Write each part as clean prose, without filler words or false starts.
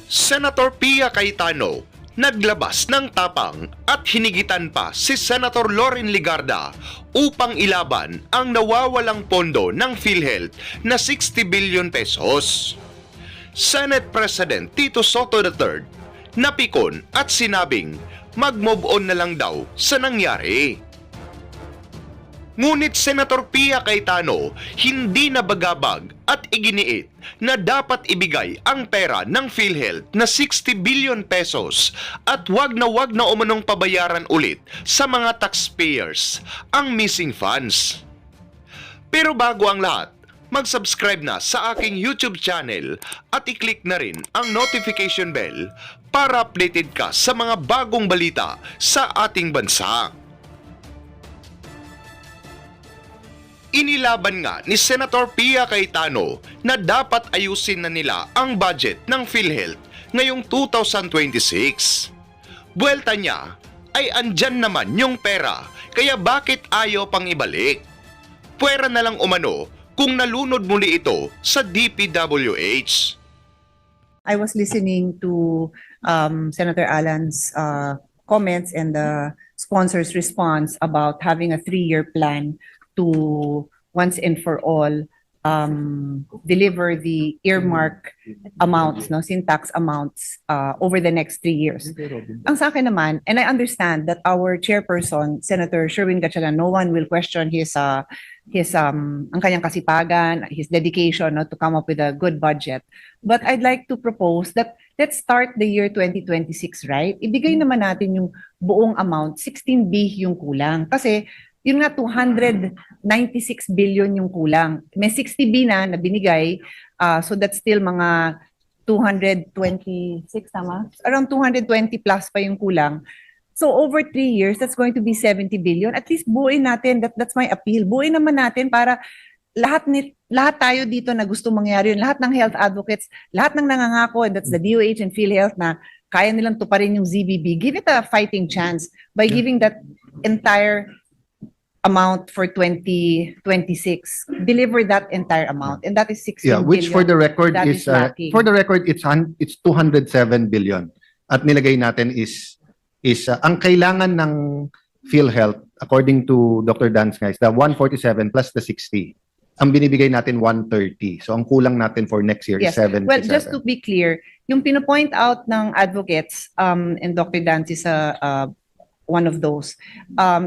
Senator Pia Cayetano naglabas ng tapang at hinigitan pa si Senator Loren Legarda upang ilaban ang nawawalang pondo ng PhilHealth na 60 billion pesos. Senate President Tito Soto III napikon at sinabing mag-move on na lang daw sa nangyari. Ngunit Senator Pia Cayetano hindi nabagabag at iginiit na dapat ibigay ang pera ng PhilHealth na 60 billion pesos at wag na umanong pabayaran ulit sa mga taxpayers ang missing funds. Pero bago ang lahat, mag-subscribe na sa aking YouTube channel at i-click na rin ang notification bell para updated ka sa mga bagong balita sa ating bansa. Inilaban nga ni Senator Pia Cayetano na dapat ayusin na nila ang budget ng PhilHealth ngayong 2026. Buwelta niya ay andyan naman yung pera, kaya bakit ayaw pang ibalik? Pwera na lang umano kung nalunod muli ito sa DPWH. I was listening to Senator Alan's comments and the sponsor's response about having a 3-year plan to once and for all deliver the earmark amounts, no, sin tax amounts over the next 3 years. Ang sa akin naman, and I understand that our chairperson, Senator Sherwin Gatchalian, no one will question his ang kanyang kasipagan, his dedication, no, to come up with a good budget. But I'd like to propose that let's start the year 2026, right? Ibigay naman natin yung buong amount, 16B yung kulang. Kasi yun nga, 296 billion yung kulang. May 60B na binigay, so that's still mga 226, tama? Around 220 plus pa yung kulang. So over 3 years, that's going to be 70 billion. At least buuin natin, that's my appeal. Buuin naman natin para lahat tayo dito na gusto mangyari yun, lahat ng health advocates, lahat ng nangangako, and that's the DOH and PhilHealth na kaya nilang tuparin yung ZBB, give it a fighting chance by giving that entire amount for 2026. Deliver that entire amount, and that is 16 billion. Which for the record That is lacking. for the record it's 207 billion. At nilagay natin is ang kailangan ng PhilHealth according to Dr. Danz guys, the 147 plus the 60. Ang binibigay natin 130. So ang kulang natin for next year is 77. Well, just to be clear, yung pino-point out ng advocates and Dr. Danz is one of those,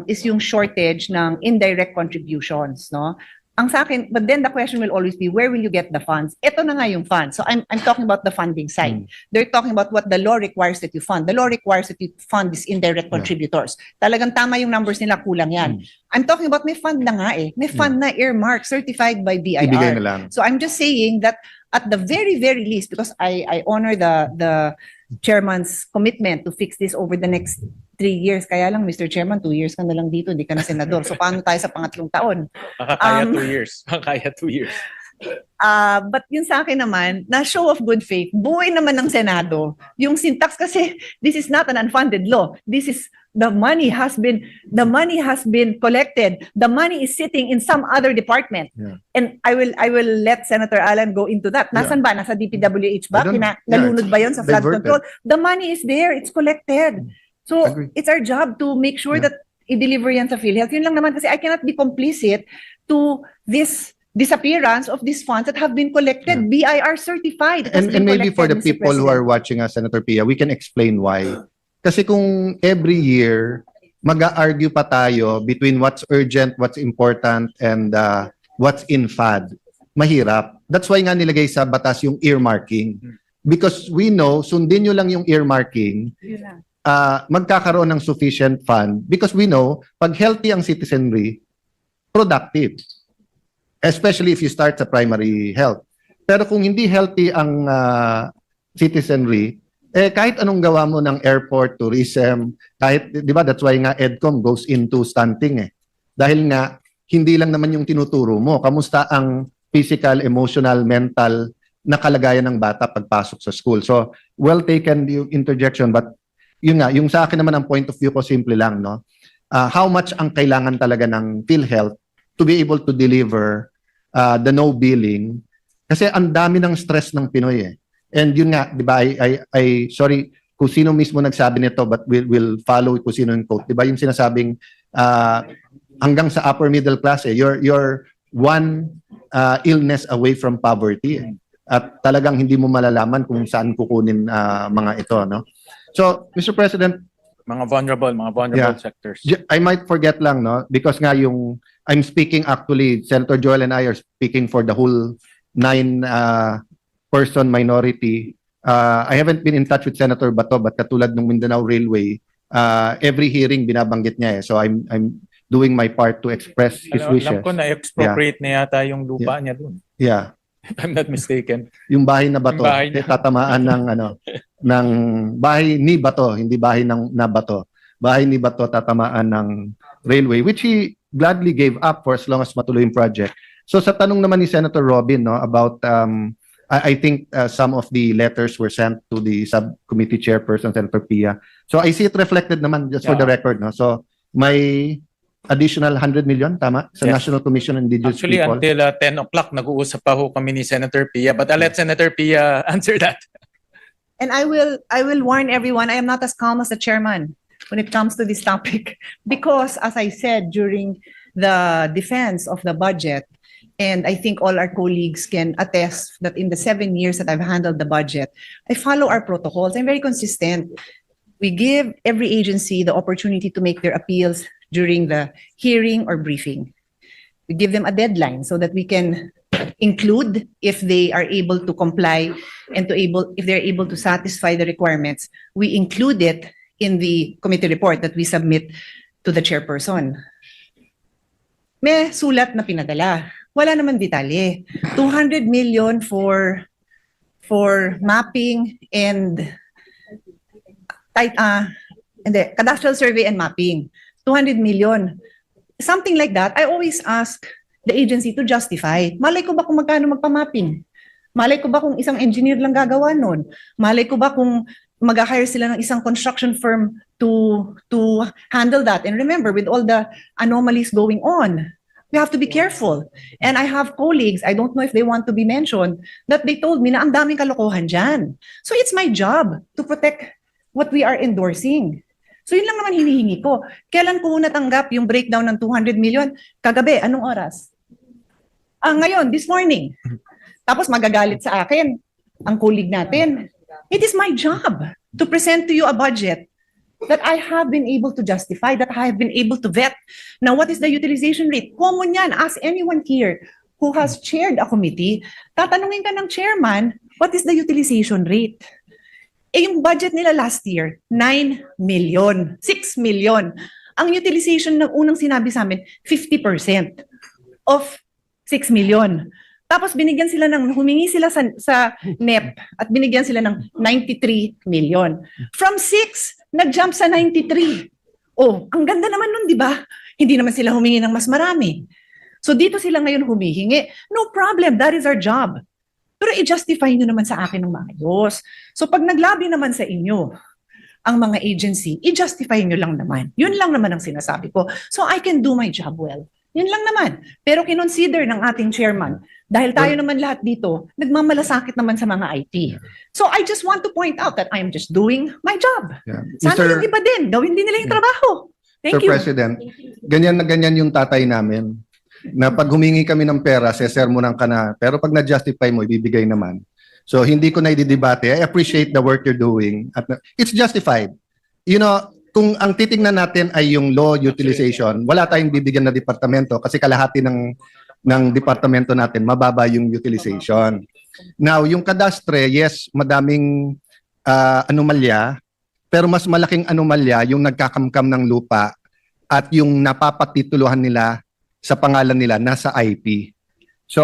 is yung shortage ng indirect contributions, no? Ang sa akin, but then the question will always be, where will you get the funds? Ito na nga yung funds. So I'm talking about the funding side. They're talking about what the law requires that you fund. The law requires that you fund these indirect contributors. Talagang tama yung numbers nila, kulang yan. I'm talking about may fund na nga eh. May fund na earmark, certified by BIR. Ibigay na lang. So I'm just saying that at the very, very least, because I honor the chairman's commitment to fix this over the next 3 years. Kaya lang, Mr. Chairman, 2 years ka na lang dito, di ka na senador. So paano tayo sa pangatlong taon? Kaya 2 years. Kaya 2 years. But yun sa akin naman, na show of good faith, buuin naman ng Senado yung syntax kasi this is not an unfunded law. This is the money has been collected. The money is sitting in some other department. Yeah. And I will let Senator Alan go into that. Nasaan ba? Nasa DPWH ba? Nalunod ba yun sa flood control? The money is there. It's collected. So it's our job to make sure that i-deliver yan sa PhilHealth. Yun lang naman kasi I cannot be complicit to this disappearance of these funds that have been collected, BIR certified. And maybe for the people who are watching us, Senator Pia, we can explain why. Kasi kung every year, mag-argue pa tayo between what's urgent, what's important, and what's in FAD, mahirap. That's why nga nilagay sa batas yung earmarking. Because we know, sundin nyo lang yung earmarking, magkakaroon ng sufficient fund. Because we know, pag healthy ang citizenry, productive. Especially if you start sa primary health. Pero kung hindi healthy ang citizenry, kahit anong gawa mo ng airport, tourism, kahit, di ba, that's why nga EDCOM goes into stunting eh. Dahil nga, hindi lang naman yung tinuturo mo. Kamusta ang physical, emotional, mental na kalagayan ng bata pagpasok sa school. So, well taken yung interjection, but yun nga, yung sa akin naman ang point of view ko simple lang, no? How much ang kailangan talaga ng PhilHealth to be able to deliver the no billing kasi ang dami ng stress ng Pinoy eh. And yun nga, di ba, sorry kung sino mismo nagsabi nito, but we'll follow kung sino yung quote. Di ba yung sinasabing, hanggang sa upper middle class, you're one illness away from poverty. At talagang hindi mo malalaman kung saan kukunin mga ito, no? So, Mr. President, Mga vulnerable Yeah. sectors. I might forget lang, no? Because nga I'm speaking actually, Senator Joel and I are speaking for the whole 9-person minority. I haven't been in touch with Senator Bato, but katulad ng Mindanao Railway, every hearing binabanggit niya eh. So I'm doing my part to express his Alam wishes. ko na expropriate na yata yung lupa niya dun. Yeah. If I'm not mistaken. Yung bahay na bato, Yung bahay niya. tatamaan ng ng bahay ni Bato, hindi bahay ng na Bato. Bahay ni Bato tatamaan ng railway, which he gladly gave up for as long as matuloy yung project. So sa tanong naman ni Senator Robin, no, about I think some of the letters were sent to the subcommittee chairperson, Senator Pia. So I see it reflected naman, just for the record, no. So may additional 100 million, tama? Sa Yes. National Commission on Indigenous Actually, People. until 10 o'clock, nag-uusap pa ho kami ni Senator Pia. But I'll let Senator Pia answer that. And I will warn everyone, I am not as calm as the chairman when it comes to this topic. Because as I said during the defense of the budget, and I think all our colleagues can attest that in the 7 years that I've handled the budget, I follow our protocols. I'm very consistent. We give every agency the opportunity to make their appeals during the hearing or briefing. We give them a deadline so that we can include if they are able to comply and if they're able to satisfy the requirements, we include it in the committee report that we submit to the chairperson. May sulat na pinadala. Wala naman detalye. 200 million for mapping and cadastral survey and mapping. 200 million. Something like that. I always ask the agency to justify. Malay ko ba kung magkano magpa-mapping? Malay ko ba kung isang engineer lang gagawa nun? Malay ko ba kung mag-hire sila ng isang construction firm to handle that? And remember, with all the anomalies going on, we have to be careful. And I have colleagues, I don't know if they want to be mentioned, that they told me na ang daming kalokohan dyan. So it's my job to protect what we are endorsing. So yun lang naman hinihingi ko. Kailan ko natanggap yung breakdown ng 200 million? Kagabi, anong oras? Ngayon, this morning. Tapos magagalit sa akin ang colleague natin. It is my job to present to you a budget that I have been able to justify, that I have been able to vet. Now, what is the utilization rate? Common yan. Ask anyone here who has chaired a committee. Tatanungin ka ng chairman, what is the utilization rate? Yung budget nila last year, 9 million, 6 million. Ang utilization ng unang sinabi sa amin, 50% of 6 million. Tapos humingi sila sa NEP at binigyan sila ng 93 million. From 6, nag-jump sa 93. Oh, ang ganda naman nun, di ba? Hindi naman sila humingi ng mas marami. So dito sila ngayon humihingi. No problem, that is our job. Pero i-justify nyo naman sa akin ng maayos. So pag naglabi naman sa inyo ang mga agency, i-justify nyo lang naman. Yun lang naman ang sinasabi ko. So I can do my job well. Yun lang naman. Pero kinonsider ng ating chairman, dahil tayo naman lahat dito, nagmamalasakit naman sa mga IT. So I just want to point out that I am just doing my job. Yeah. Sana yung iba din, gawin din nila yung trabaho. Thank Sir you. President, ganyan na ganyan yung tatay namin. Na pag humingi kami ng pera, sesermonan ka na. Pero pag na-justify mo, ibibigay naman. So hindi ko na ididebate. I appreciate the work you're doing. At it's justified. You know, kung ang titingnan natin ay yung low utilization, wala tayong bibigyan na departamento kasi kalahati ng departamento natin, mababa yung utilization. Now, yung kadastre, yes, madaming anomalya, pero mas malaking anomalya yung nagkakamkam ng lupa at yung napapatituluhan nila sa pangalan nila nasa IP. So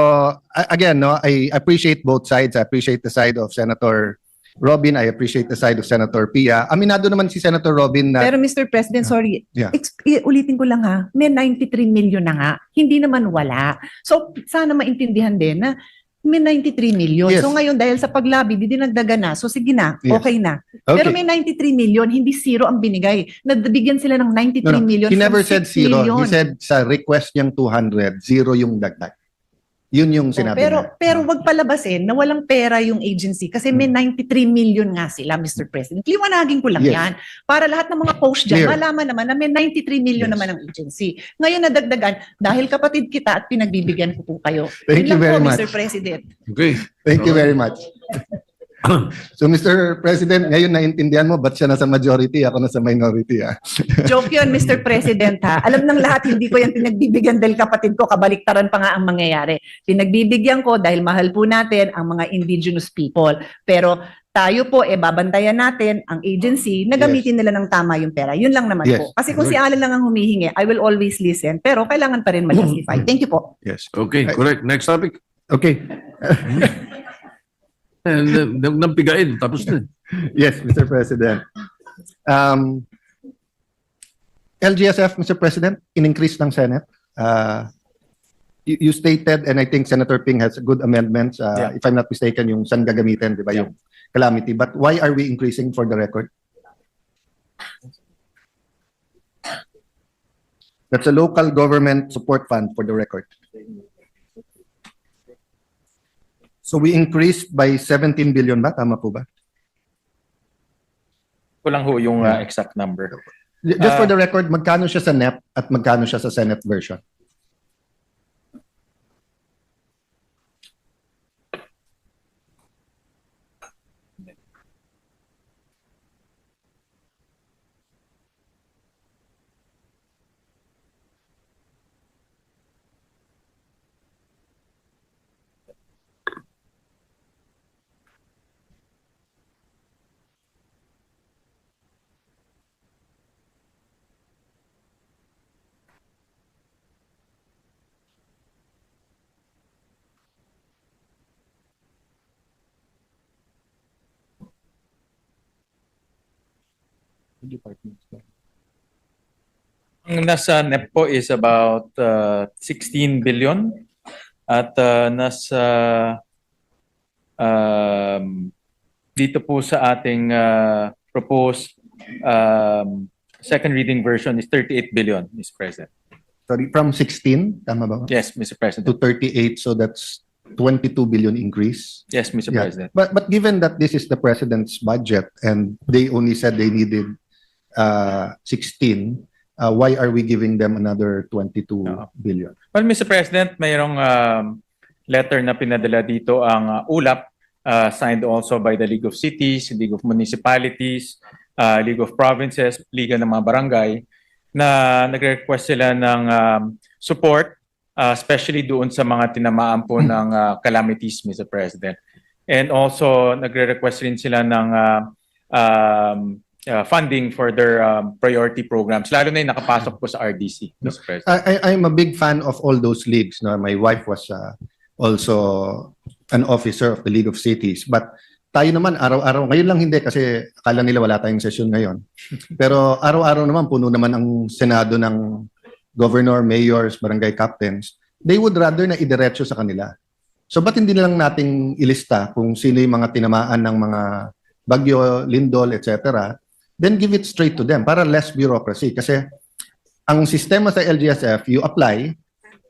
again, no, I appreciate both sides. I appreciate the side of Senator Robin. I appreciate the side of Senator Pia. Aminado naman si Senator Robin na Pero Mr. President, sorry, Yeah. ulitin ko lang ha, may 93 million na nga, hindi naman wala. So sana maintindihan din na may 93 million. Yes. So ngayon dahil sa paglabi, dinagdagan na. So sige na, Yes. okay na. Okay. Pero may 93 million, hindi zero ang binigay. Nabigyan sila ng 93 million He never from said 6 zero. million. He said sa request niyang 200, zero yung dagdag. Yun yung sinabi pero niya. pero wag palabasin na walang pera yung agency kasi may 93 million nga sila, Mr. President. Liwanagin ko lang Yes. yan para lahat ng mga post dyan Clear. malaman naman na may 93 million Yes. naman ang agency. Ngayon nadagdagan dahil kapatid kita at pinagbibigyan ko po kayo. Thank Yun you lang very po, much. Mr. President. Okay. Thank you very much. So Mr. President, ngayon naintindihan mo ba't siya nasa majority, ako nasa minority. Joke yun, Mr. President ha. Alam ng lahat, hindi ko yan pinagbibigyan dahil kapatid ko, kabaliktaran pa nga ang mangyayari. Pinagbibigyan ko dahil mahal po natin ang mga indigenous people. Pero tayo po, babantayan natin ang agency na gamitin nila ng tama yung pera. Yun lang naman Yes. po. Kasi kung si Alan lang ang humihingi, I will always listen. Pero kailangan pa rin ma-justify. Thank you po. Yes. Okay, correct. Next topic. Okay. And nang pigain, tapos na. Yes, Mr. President. LGSF, Mr. President, in-increase ng Senate. You stated, and I think Senator Ping has good amendments, Yeah. if I'm not mistaken, yung saan gagamitin, di ba, Yeah. yung calamity. But why are we increasing for the record? That's a local government support fund for the record. So we increased by 17 billion ba? Tama po ba? Kulang ho yung exact number. Just for the record, magkano siya sa NEP at magkano siya sa Senate version? Ang nasa NEP po is about 16 billion at nasa dito po sa ating proposed second reading version is 38 billion, Mr. President. Sorry, from 16, tama ba? Yes, Mr. President. To 38, so that's 22 billion increase. Yes, Mr. Yeah. President. But given that this is the president's budget and they only said they needed 16, why are we giving them another 22 billion? Well, Mr. President, mayroong letter na pinadala dito ang ULAP, signed also by the League of Cities, League of Municipalities, League of Provinces, Liga ng mga Barangay, na nagre-request sila ng support, especially doon sa mga tinamaan po ng calamities, Mr. President. And also, nagre-request rin sila ng funding for their priority programs, lalo na yung nakapasok po sa RDC, Mr. President. I'm a big fan of all those leagues. No? My wife was also an officer of the League of Cities. But tayo naman, araw-araw, ngayon lang hindi kasi akala nila wala tayong session ngayon. Pero araw-araw naman, puno naman ang Senado ng governor, mayors, barangay captains. They would rather na idiretso sa kanila. So ba't hindi lang nating ilista kung sino yung mga tinamaan ng mga bagyo, lindol, etc. Then give it straight to them para less bureaucracy. Kasi ang sistema sa LGSF, you apply,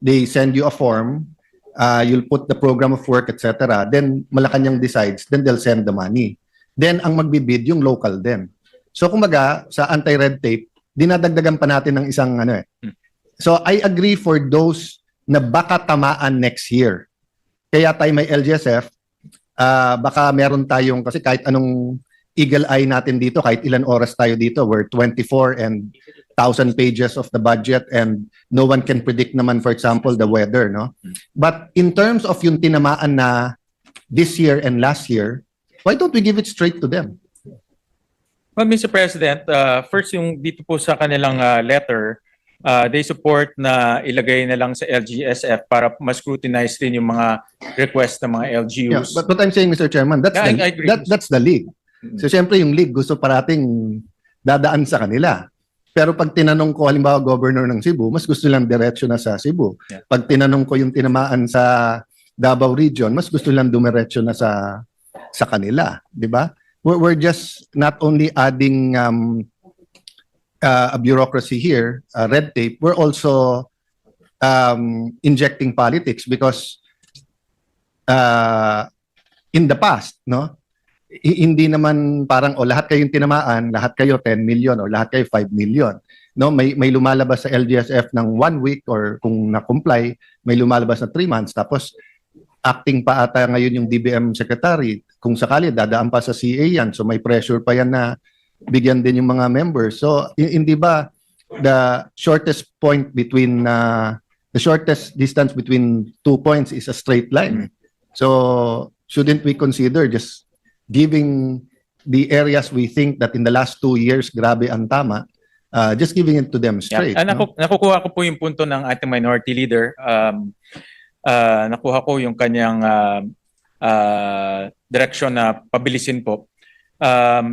they send you a form, you'll put the program of work, etc. Then Malacanang decides, then they'll send the money. Then ang magbibid yung local din. So kumbaga, sa anti-red tape, dinadagdagan pa natin ng isang ano eh. So I agree for those na baka tamaan next year. Kaya tayo may LGSF, baka meron tayong, kasi kahit anong eagle eye natin dito, kahit ilan oras tayo dito, we're 24 and 1,000 pages of the budget and no one can predict naman, for example, the weather, no? But in terms of yung tinamaan na this year and last year, why don't we give it straight to them? Well, Mr. President, first yung dito po sa kanilang letter, they support na ilagay na lang sa LGSF para mas scrutinize rin yung mga request ng mga Yeah, LGUs. but what I'm saying, Mr. Chairman, that's Yeah, the, I agree. that's the league. So syempre yung league gusto parating dadaan sa kanila. Pero pag tinanong ko halimbawa governor ng Cebu, mas gusto lang diretso na sa Cebu. Yeah. Pag tinanong ko yung tinamaan sa Davao region, mas gusto lang dumiretso na sa kanila, 'di ba? We're just not only adding a bureaucracy here, red tape, we're also injecting politics because in the past, no? Hindi naman parang lahat kayong tinamaan, lahat kayo 10 million or lahat kayo 5 million. No, may lumalabas sa LGSF ng 1 week or kung na-comply, may lumalabas na 3 months tapos acting pa ata ngayon yung DBM secretary. Kung sakali dadaan pa sa CA yan, so may pressure pa yan na bigyan din yung mga members. So hindi ba the shortest point between the shortest distance between 2 points is a straight line. So shouldn't we consider just giving the areas we think that in the last 2 years grabe ang tama, just giving it to them straight? Yeah. No? Nakukuha ko po yung punto ng ating minority leader. Nakuha ko yung kanyang direction na pabilisin po.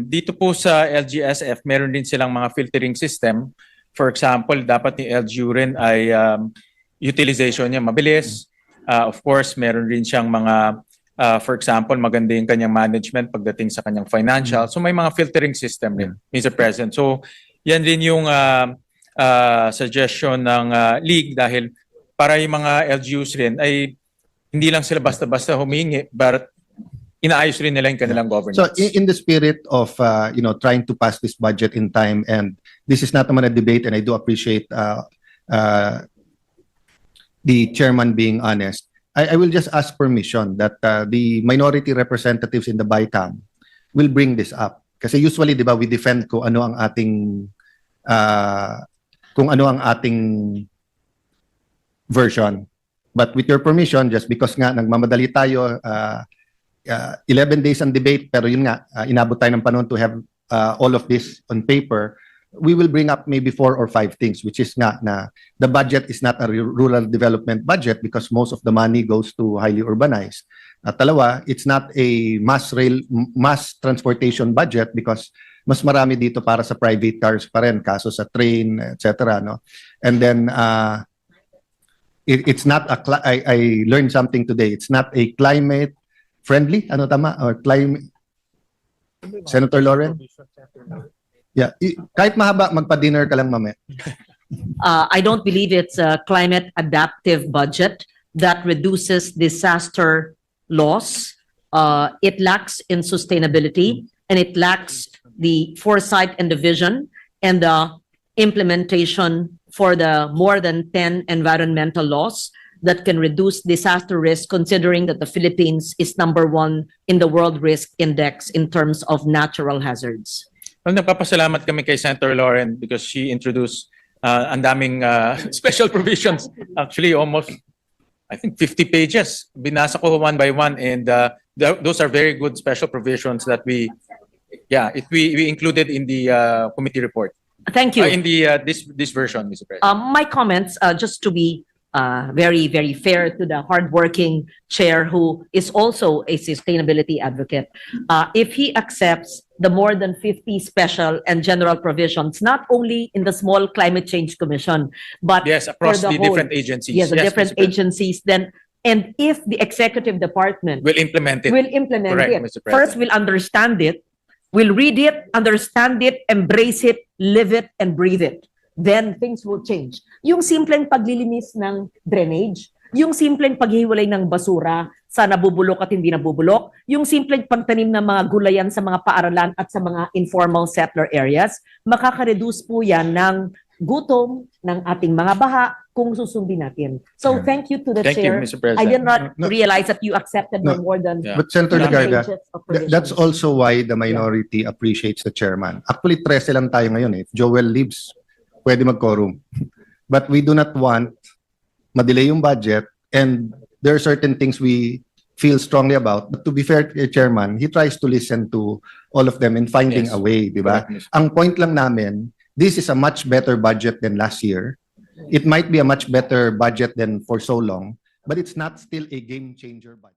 Dito po sa LGSF, meron din silang mga filtering system. For example, dapat yung LGU rin ay utilization niya mabilis. Of course, meron rin siyang mga, for example, maganda yung kanyang management pagdating sa kanyang financial. So may mga filtering system rin, Mr. President. So yan din yung suggestion ng league dahil para yung mga LGUs rin ay hindi lang sila basta-basta humingi, but inaayos rin nila yung kanilang governance. So in the spirit of trying to pass this budget in time, and this is not naman a debate, and I do appreciate the chairman being honest, I will just ask permission that the minority representatives in the BICAM will bring this up. Kasi usually, di ba, we defend kung ano ang ating version. But with your permission, just because nga nagmamadali tayo, 11 days ang debate, pero yun nga, inabot tayo ng panahon to have all of this on paper, we will bring up maybe 4 or 5 things, which is nga na the budget is not a rural development budget because most of the money goes to highly urbanized. At dalawa, it's not a mass transportation budget because mas marami dito para sa private cars pa rin, kaso sa train, etc. No? And then, it's not I learned something today. It's not a climate friendly, ano tama? Or climate, Senator Lauren? Yeah, kahit mahaba, magpa-dinner ka lang mamaya. I don't believe it's a climate adaptive budget that reduces disaster loss. It lacks in sustainability and it lacks the foresight and the vision and the implementation for the more than 10 environmental laws that can reduce disaster risk, considering that the Philippines is #1 in the World Risk Index in terms of natural hazards. Well, nagpapasalamat kami kay Senator Lauren because she introduced ang daming special provisions. Actually, almost, I think, 50 pages. Binasa ko one by one, and those are very good special provisions that we included in the committee report. Thank you. In the this version, Mr. President. My comments, just to be very, very fair to the hardworking chair who is also a sustainability advocate. If he accepts the more than 50 special and general provisions, not only in the small climate change commission, but Yes, across for the whole- different agencies. Yes, the different Mr. President. agencies, then, and if the executive department Will implement it. will implement Correct, it, Mr. President. first we'll understand it, we'll read it, understand it, embrace it, live it, and breathe it. Then things will change. Yung simpleng paglilinis ng drainage, yung simpleng paghiwalay ng basura sa nabubulok at hindi nabubulok, yung simpleng pagtanim ng mga gulayan sa mga paaralan at sa mga informal settler areas, makaka-reduce po yan ng gutom ng ating mga baha kung susundin natin. So thank you to the Thank you, chair. Mr. President. I did not No. realize that you accepted No. more than Yeah. But Senator 10 Legarda, pages of that's provisions. also why the minority appreciates the chairman. Actually, 13 lang tayo ngayon. If Joel leaves, pwede mag-quorum. But we do not want madelay yung budget, and there are certain things we feel strongly about. But to be fair to the chairman, he tries to listen to all of them in finding Yes. a way, di ba? Correct, Mr. Ang point lang namin, this is a much better budget than last year. It might be a much better budget than for so long, but it's not still a game changer budget.